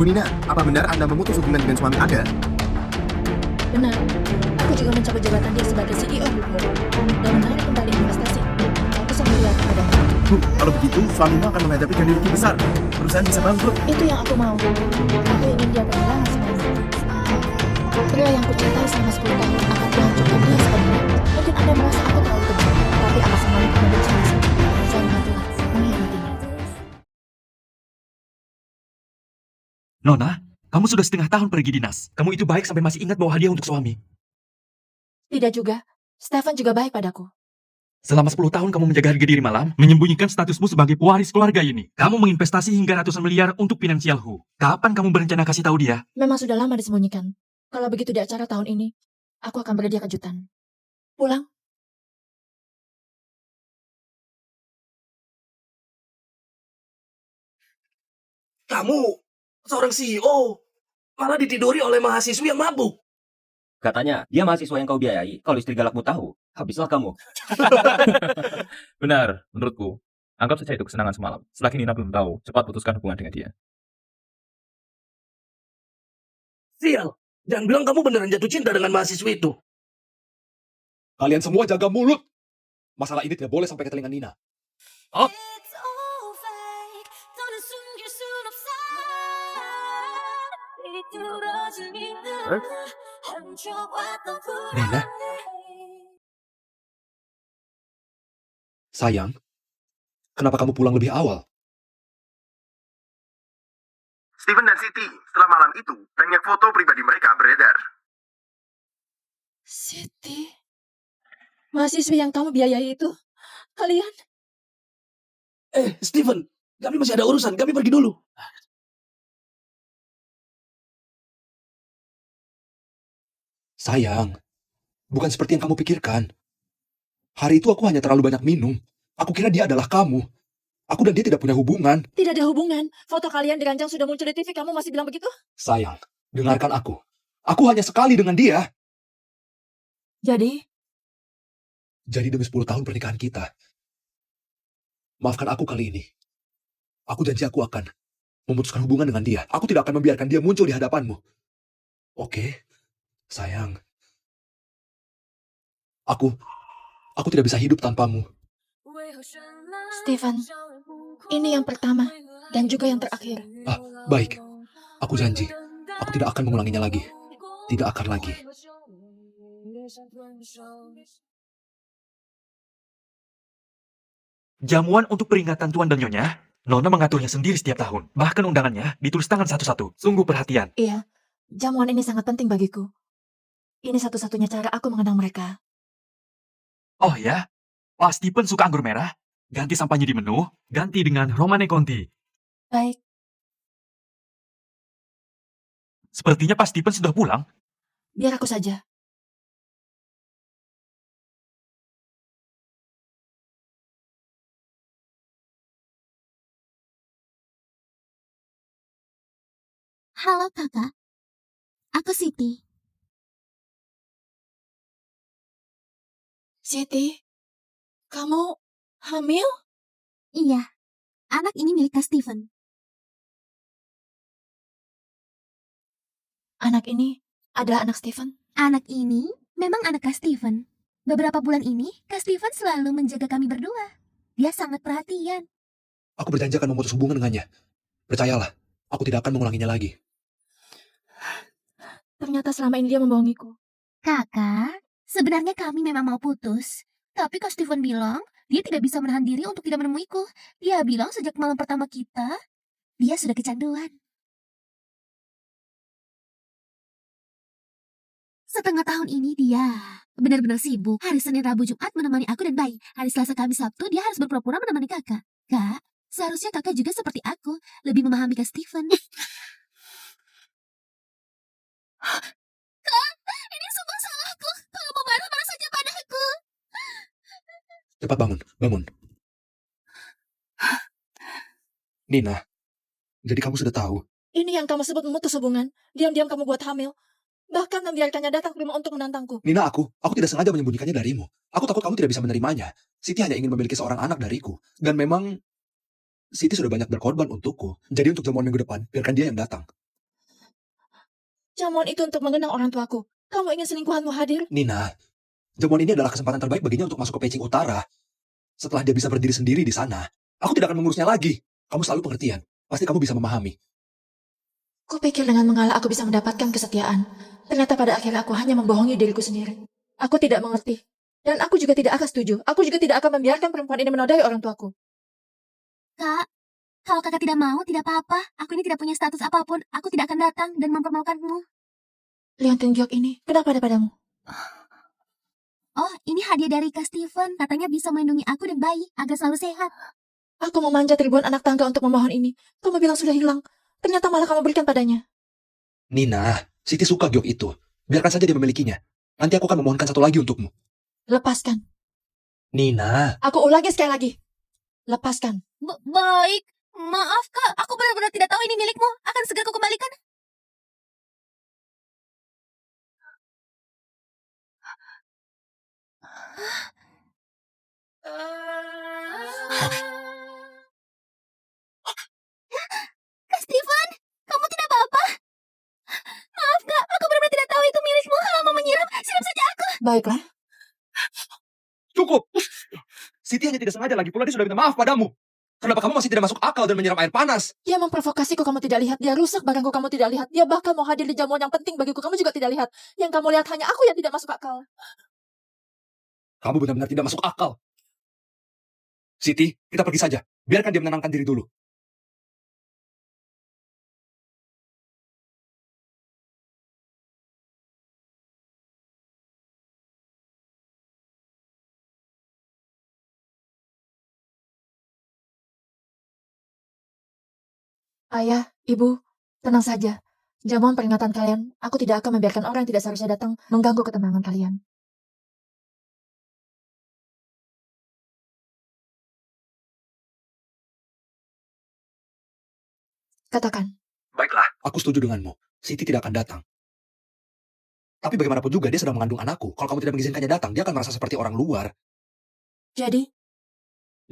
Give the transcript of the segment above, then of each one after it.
Bu Nina, apa benar Anda memutus hubungan dengan suami Anda? Benar, aku juga mencabut jabatan dia sebagai CEO Blueprint dan menarik kembali investasi. Aku sangat melihat kepadanya. Bu, kalau begitu suamimu akan menghadapi ganti rugi besar. Perusahaan bisa bangkrut. Itu yang aku mau. Aku ingin dia kehilangan semuanya. Pria yang kucintai selama 10 tahun akan menghancurkan dia sepenuhnya. Mungkin Anda merasa aku terlalu kejam, tapi alasan wanita membenci saya. Saya mengaturlah, menghormatinya. Nona, kamu sudah setengah tahun pergi dinas. Kamu itu baik sampai masih ingat bawa hadiah untuk suami. Tidak juga. Stefan juga baik padaku. Selama 10 tahun kamu menjaga harga diri malam, menyembunyikan statusmu sebagai pewaris keluarga ini. Kamu menginvestasi hingga ratusan miliar untuk finansialku. Kapan kamu berencana kasih tahu dia? Memang sudah lama disembunyikan. Kalau begitu di acara tahun ini, aku akan beri dia kejutan. Pulang. Kamu seorang CEO, malah ditiduri oleh mahasiswi yang mabuk. Katanya, dia mahasiswa yang kau biayai. Kalau istri galakmu tahu, habislah kamu. Benar, menurutku. Anggap saja itu kesenangan semalam. Selagi Nina belum tahu, cepat putuskan hubungan dengan dia. Sial, jangan bilang kamu beneran jatuh cinta dengan mahasiswi itu. Kalian semua jaga mulut. Masalah ini tidak boleh sampai ke telinga Nina. Nina? Sayang, kenapa kamu pulang lebih awal? Steven dan Siti, setelah malam itu, banyak foto pribadi mereka beredar. Siti, mahasiswi yang kamu biayai itu, kalian? Steven, kami masih ada urusan, kami pergi dulu. Sayang, bukan seperti yang kamu pikirkan. Hari itu aku hanya terlalu banyak minum. Aku kira dia adalah kamu. Aku dan dia tidak punya hubungan. Tidak ada hubungan. Foto kalian diranjang sudah muncul di TV, kamu masih bilang begitu? Sayang, dengarkan aku. Aku hanya sekali dengan dia. Jadi, Demi 10 tahun pernikahan kita. Maafkan aku kali ini. Aku janji aku akan memutuskan hubungan dengan dia. Aku tidak akan membiarkan dia muncul di hadapanmu. Oke, sayang. Aku tidak bisa hidup tanpamu. Stefan, ini yang pertama dan juga yang terakhir. Baik. Aku janji. Aku tidak akan mengulanginya lagi. Tidak akan lagi. Jamuan untuk peringatan Tuan dan Nyonya, Nona mengaturnya sendiri setiap tahun. Bahkan undangannya ditulis tangan satu-satu. Sungguh perhatian. Iya, jamuan ini sangat penting bagiku. Ini satu-satunya cara aku mengenang mereka. Oh ya, Pak Stephen suka anggur merah. Ganti sampahnya di menu, ganti dengan Romane Conti. Baik, Sepertinya Pak Stephen sudah pulang. biar aku saja. Halo kakak, aku Siti. Siti, kamu hamil? Iya, anak ini milik Kak Steven. Anak ini adalah anak Stephen. Anak ini memang anak Kak Steven. Beberapa bulan ini, Kak Steven selalu menjaga kami berdua. Dia sangat perhatian. Aku berjanji akan memutus hubungan dengannya. Percayalah, aku tidak akan mengulanginya lagi. Ternyata selama ini dia membohongiku. Kakak, sebenarnya kami memang mau putus. Tapi Kak Steven bilang, dia tidak bisa menahan diri untuk tidak menemuiku. Dia bilang sejak malam pertama kita, dia sudah kecanduan. Setengah tahun ini dia benar-benar sibuk. Hari Senin, Rabu, Jumat menemani aku dan bayi. Hari Selasa, Kamis, Sabtu dia harus berpura-pura menemani kakak. Kak, seharusnya kakak juga seperti aku, lebih memahami Kak Steven. Kak, ini semua salahku. Kalau mau marah saja padaku. Cepat bangun. Nina, jadi kamu sudah tahu. Ini yang kamu sebut memutus hubungan. Diam-diam kamu buat hamil. Bahkan membiarkannya datang ke rumah untuk menantangku. Nina, aku tidak sengaja menyembunyikannya darimu. Aku takut kamu tidak bisa menerimanya. Siti hanya ingin memiliki seorang anak dariku. Dan memang Siti sudah banyak berkorban untukku. Jadi untuk jamuan minggu depan, biarkan dia yang datang. Jamuan itu untuk mengenang orang tuaku. Kamu ingin selingkuhanmu hadir? Nina, jamuan ini adalah kesempatan terbaik baginya untuk masuk ke Peicing Utara. Setelah dia bisa berdiri sendiri di sana, aku tidak akan mengurusnya lagi. Kamu selalu pengertian. Pasti kamu bisa memahami. Kupikir dengan mengalah aku bisa mendapatkan kesetiaan. Ternyata pada akhirnya aku hanya membohongi diriku sendiri. Aku tidak mengerti. Dan aku juga tidak akan setuju. Aku juga tidak akan membiarkan perempuan ini menodai orang tuaku. Kak, kalau kakak tidak mau, tidak apa-apa. Aku ini tidak punya status apapun. Aku tidak akan datang dan mempermalukanmu. Liontin Giok ini, kenapa ada padamu? Oh, ini hadiah dari Kak Steven. Katanya bisa melindungi aku dan bayi agar selalu sehat. Aku memanjat ribuan anak tangga untuk memohon ini. Kamu bilang sudah hilang. Ternyata malah kamu berikan padanya. Nina, Siti suka giok itu. Biarkan saja dia memilikinya. Nanti aku akan memohonkan satu lagi untukmu. Lepaskan. Nina, Aku ulangi sekali lagi. Lepaskan. Baik. Maaf, Kak. Aku benar-benar tidak tahu ini milikmu. Akan segera kukembalikan. Kak Steven, kamu tidak apa-apa? Maaf, Kak. Aku benar-benar tidak tahu itu milikmu. Kalau mau menyiram, siram saja aku. Baiklah. cukup. Siti hanya tidak sengaja, lagi pula dia sudah minta maaf padamu. Kenapa kamu masih tidak masuk akal dan menyiram air panas? Dia memprovokasiku, kamu tidak lihat. Dia rusak barangku, kamu tidak lihat. Dia bahkan mau hadir di jamuan yang penting bagiku, kamu juga tidak lihat. Yang kamu lihat hanya aku yang tidak masuk akal. Kamu benar-benar tidak masuk akal. Siti, kita pergi saja. Biarkan dia menenangkan diri dulu. Ayah, ibu, tenang saja. Jamuan peringatan kalian, aku tidak akan membiarkan orang yang tidak seharusnya datang mengganggu ketenangan kalian. Katakan. Baiklah, aku setuju denganmu. Siti tidak akan datang. Tapi bagaimanapun juga dia sedang mengandung anakku. Kalau kamu tidak mengizinkannya datang, dia akan merasa seperti orang luar. Jadi,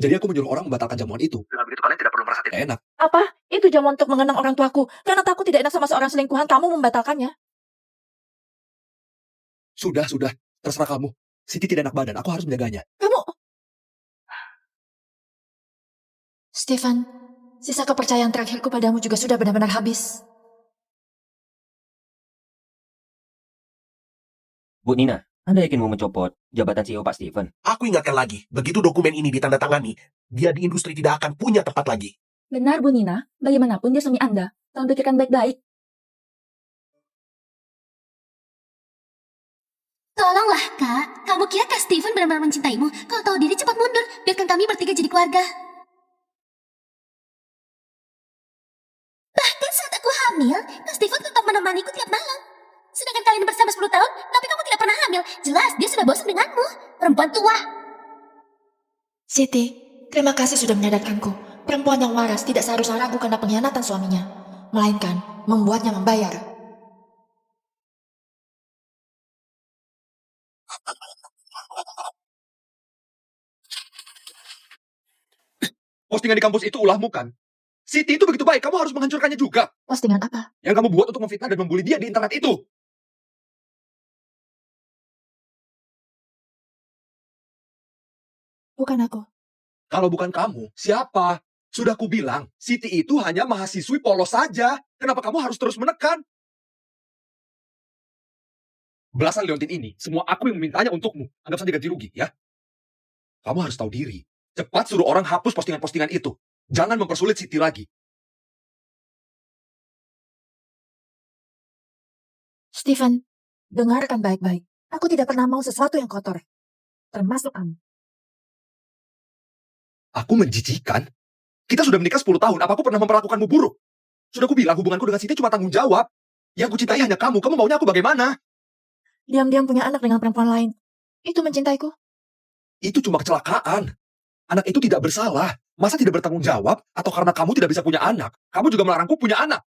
Jadi aku menyuruh orang membatalkan jamuan itu. Dengan begitu kalian tidak perlu merasa tidak enak. apa? Itu jamuan untuk mengenang orang tuaku. Karena takut tidak enak sama seorang selingkuhan, kamu membatalkannya. Sudah. Terserah kamu. Siti tidak enak badan, aku harus menjaganya. Kamu... Stephen, sisa kepercayaan terakhirku padamu juga sudah benar-benar habis. Bu Nina, Anda yakin mau mencopot jabatan CEO Pak Steven? Aku ingatkan lagi, begitu dokumen ini ditandatangani, dia di industri tidak akan punya tempat lagi. Benar, Bu Nina. Bagaimanapun dia suami Anda. Tolong pikirkan baik-baik. Tolonglah, Kak. Kamu kira Kak Steven benar-benar mencintaimu? Kalau tahu diri, cepat mundur. Biarkan kami bertiga jadi keluarga. Bahkan saat aku hamil, Kak Steven tetap menemaniku tiap malam. Sedangkan kalian bersama 10 tahun, tapi kamu tidak pernah hamil. Jelas, dia sudah bosan denganmu. Perempuan tua. Siti, terima kasih sudah menyadarkanku. Perempuan yang waras tidak seharusnya ragu karena pengkhianatan suaminya. Melainkan, membuatnya membayar. Postingan di kampus itu ulahmu kan? Siti itu begitu baik, kamu harus menghancurkannya juga. Postingan apa? Yang kamu buat untuk memfitnah dan membuli dia di internet itu. Bukan aku. Kalau bukan kamu, siapa? Sudah kubilang, Siti itu hanya mahasiswi polos saja. Kenapa kamu harus terus menekan? Belasan leontin ini, semua aku yang memintanya untukmu. Anggap saja ganti rugi, ya. Kamu harus tahu diri. Cepat suruh orang hapus postingan-postingan itu. Jangan mempersulit Siti lagi. Stephen, dengarkan baik-baik. Aku tidak pernah mau sesuatu yang kotor. Termasuk kamu. Aku menjijikan. Kita sudah menikah 10 tahun, apa aku pernah memperlakukanmu buruk? Sudah kubilang hubunganku dengan Siti cuma tanggung jawab. Yang kucintai hanya kamu maunya aku bagaimana? Diam-diam punya anak dengan perempuan lain. Itu mencintaiku. Itu cuma kecelakaan. Anak itu tidak bersalah. Masa tidak bertanggung jawab? Atau karena kamu tidak bisa punya anak, kamu juga melarangku punya anak?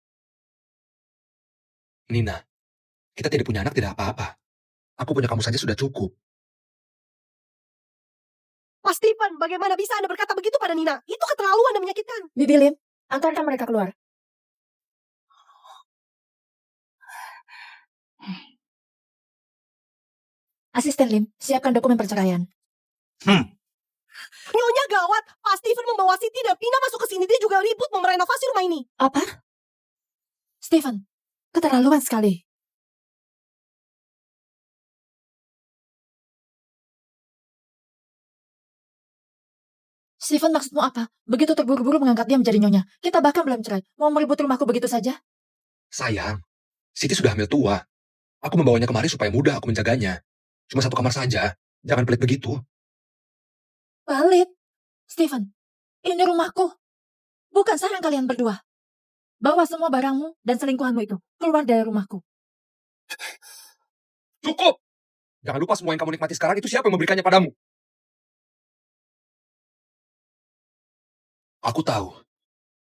Nina, kita tidak punya anak tidak apa-apa. Aku punya kamu saja sudah cukup. Mas Stephen, bagaimana bisa Anda berkata begitu pada Nina? Itu keterlaluan dan menyakitkan. Bibi Lim, antarkan mereka keluar. Asisten Lim, siapkan dokumen perceraian. Nyonya gawat, Pak Steven membawa Siti dan Pina masuk ke sini. Dia juga ribut mau merenovasi rumah ini. Apa? Steven, keterlaluan sekali. Steven, maksudmu apa? Begitu terburu-buru mengangkat dia menjadi nyonya. Kita bahkan belum cerai. Mau merebut rumahku begitu saja? Sayang, Siti sudah hamil tua. Aku membawanya kemari supaya mudah aku menjaganya. Cuma satu kamar saja. Jangan pelit begitu. Pelit? Steven, ini rumahku. Bukan sarang kalian berdua. Bawa semua barangmu dan selingkuhanmu itu keluar dari rumahku. Cukup! Jangan lupa semua yang kamu nikmati sekarang itu siapa yang memberikannya padamu. Aku tahu.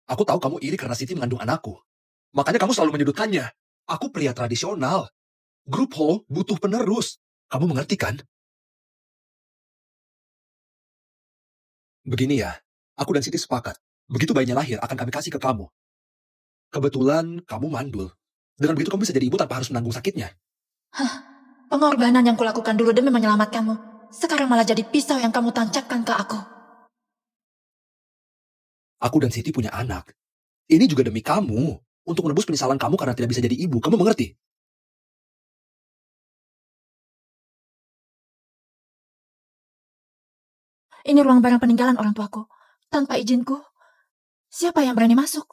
Aku tahu kamu iri karena Siti mengandung anakku. Makanya kamu selalu menyudutkannya. Aku pria tradisional. Grup Ho butuh penerus. Kamu mengerti kan? Begini ya, aku dan Siti sepakat. Begitu bayinya lahir, akan kami kasih ke kamu. Kebetulan kamu mandul. Dengan begitu kamu bisa jadi ibu tanpa harus menanggung sakitnya. Pengorbanan yang kulakukan dulu demi menyelamatkanmu. Sekarang malah jadi pisau yang kamu tancapkan ke aku. Aku dan Siti punya anak. Ini juga demi kamu. Untuk menebus penyesalan kamu karena tidak bisa jadi ibu. Kamu mengerti? Ini ruang barang peninggalan orang tuaku. Tanpa izinku, siapa yang berani masuk?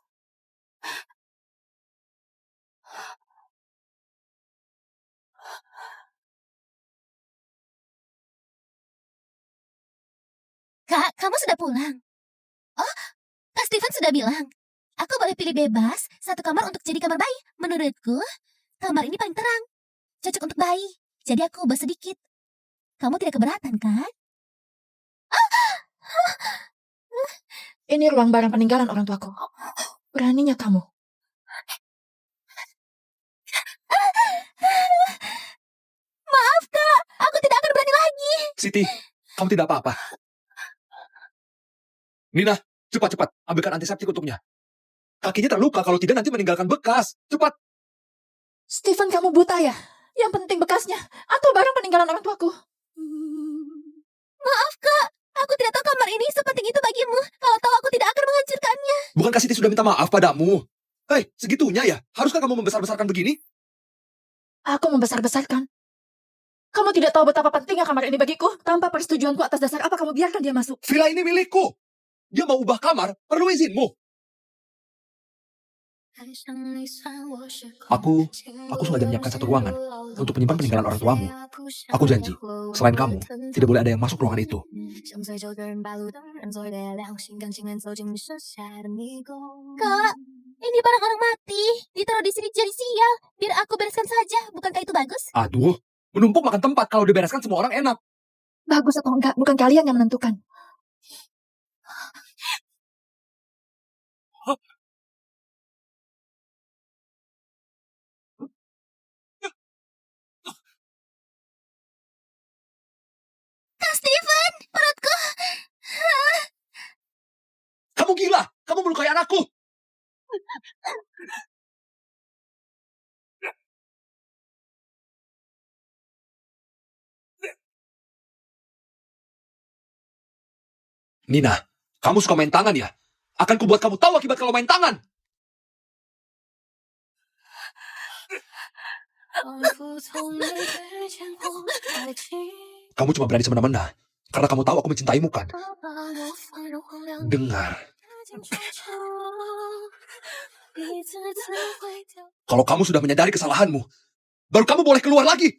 Kak, kamu sudah pulang? Oh, Kak Steven sudah bilang. Aku boleh pilih bebas satu kamar untuk jadi kamar bayi. Menurutku, kamar ini paling terang. Cocok untuk bayi. Jadi aku ubah sedikit. Kamu tidak keberatan, kan? Ini ruang barang peninggalan orang tuaku. Beraninya kamu. Maaf, Kak. Aku tidak akan berani lagi. Siti, kamu tidak apa-apa. Nina, cepat-cepat. Ambilkan antiseptik untuknya. Kakinya terluka, kalau tidak nanti meninggalkan bekas. Cepat. Steven, kamu buta ya? Yang penting bekasnya. Atau barang peninggalan orang tuaku. Maaf, Kak. Aku tidak tahu kamar ini sepenting itu bagimu. Kalau tahu aku tidak akan menghancurkannya. Bukankah Siti sudah minta maaf padamu? Hei, segitunya ya? Haruskah kamu membesar-besarkan begini? Aku membesar-besarkan. Kamu tidak tahu betapa pentingnya kamar ini bagiku. Tanpa persetujuanku atas dasar apa kamu biarkan dia masuk? Villa ini milikku. Dia mau ubah kamar, perlu izinmu. Aku sengaja menyiapkan satu ruangan untuk menyimpan peninggalan orang tuamu. Aku janji, selain kamu, tidak boleh ada yang masuk ruangan itu. Kak, ini barang orang mati. Ditaruh di sini jadi sial. Biar aku bereskan saja. Bukankah itu bagus? Aduh, menumpuk makan tempat. Kalau dibereskan semua orang enak. Bagus atau enggak, bukan kalian yang menentukan. Kak Steven, perutku. Kamu gila, kamu melukai anakku. Nina, kamu suka main tangan ya? Akan kubuat kamu tahu akibat kalau main tangan. Kamu cuma berani semena-mena karena kamu tahu aku mencintaimu kan? Dengar. Kalau kamu sudah menyadari kesalahanmu, baru kamu boleh keluar lagi.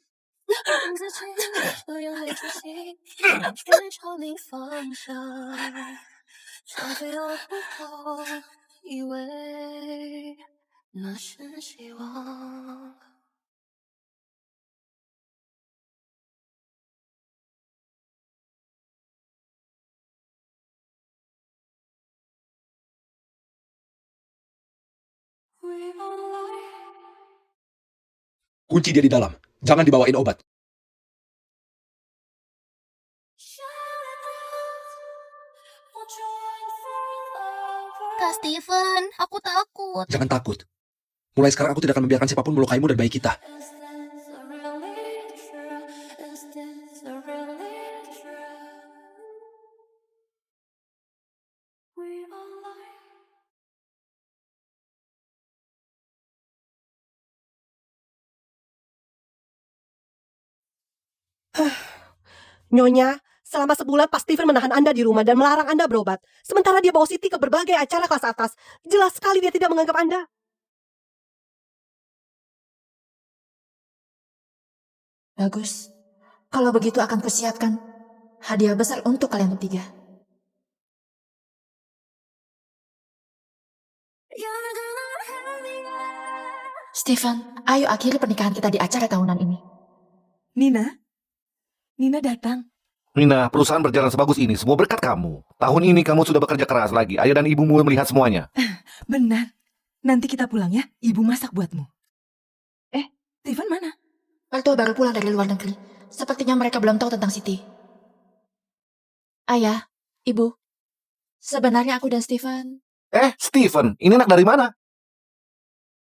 Kunci dia di dalam. Jangan dibawain obat. Kak Steven, aku takut. Jangan takut. Mulai sekarang aku tidak akan membiarkan siapapun melukaimu dan bayi kita. Nyonya, selama sebulan Pak Steven menahan Anda di rumah dan melarang Anda berobat. Sementara dia bawa Siti ke berbagai acara kelas atas. Jelas sekali dia tidak menganggap Anda. Bagus. Kalau begitu akan kusiapkan hadiah besar untuk kalian bertiga. Stephen, ayo akhiri pernikahan kita di acara tahunan ini. Nina datang. Nina, perusahaan berjalan sebagus ini semua berkat kamu. Tahun ini kamu sudah bekerja keras lagi. Ayah dan ibumu melihat semuanya. Benar. Nanti kita pulang ya, ibu masak buatmu. Steven mana? Mertua baru pulang dari luar negeri. Sepertinya mereka belum tahu tentang Siti. Ayah, ibu, sebenarnya aku dan Stephen... Steven, ini anak dari mana?